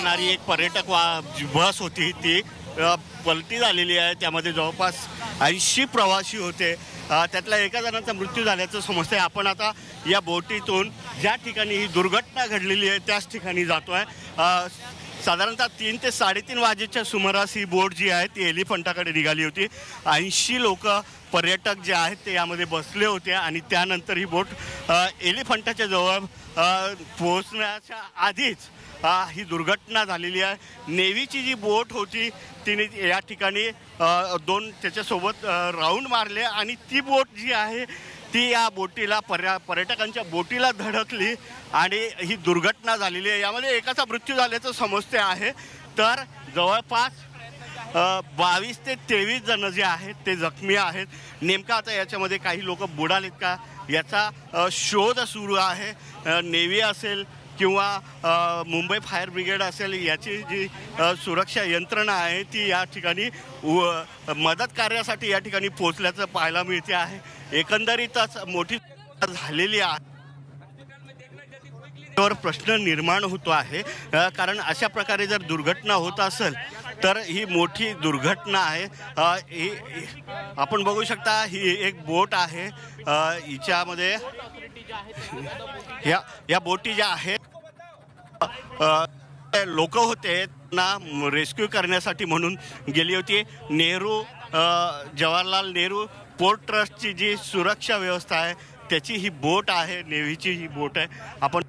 जाणारी एक पर्यटक बस होती ती पलटी झालेली आहे। त्यामध्ये जवळपास 80 प्रवासी होते। त्यातल्या एका जणाचा मृत्यू झाल्याचं समजतंय। आपण आता या बोटीतून ज्या ठिकाणी ही दुर्घटना घडलेली आहे त्याच ठिकाणी जातोय। साधारणतः 3 ते 3:30 वाजेच्या सुमारास ही बोट जी आहे ती एलिफंटाकडे निघाली होती। 80 लोक पर्यटक जे आहेत ते यामध्ये बसले होते आणि त्यानंतर ही बोट एलिफंटाच्या जवळ पोहोचण्याच्या आधीच ही दुर्घटना झालेली आहे। नेव्हीची जी बोट होती तिने या ठिकाणी दोन त्याच्यासोबत राऊंड मारले आणि ती बोट जी आहे ती या बोटीला पर्यटकांच्या बोटीला धडकली आणि ही दुर्घटना झालेली आहे। यामध्ये एकाचा मृत्यू झाल्याचं समजते आहे। तर जवळपास 22 ते 23 जण जे आहेत ते जखमी आहेत। नेमका आता याच्यामध्ये काही लोक बुडालेत का याचा शोध सुरू आहे। नेव्ही असेल किंवा मुंबई फायर ब्रिगेड असेल याची जी सुरक्षा यंत्रणा आहे ती या ठिकाणी मदत कार्यासाठी या ठिकाणी पोहोचल्याचं पाहायला मिळते आहे। एकंदरीतच मोठी झालेली आहे। त्यावर प्रश्न निर्माण होतो आहे कारण अशा प्रकारे जर दुर्घटना होत असेल तर ही मोठी दुर्घटना आहे। आपण बघू शकता ही एक बोट आहे। हिच्यामध्ये या बोटी ज्या आहेत लोक होते ना रेस्क्यू करण्यासाठी म्हणून गेली होती। जवाहरलाल नेहरू पोर्ट ट्रस्टची जी सुरक्षा व्यवस्था आहे त्याची ही बोट आहे। नेव्हीची ही बोट आहे। आपण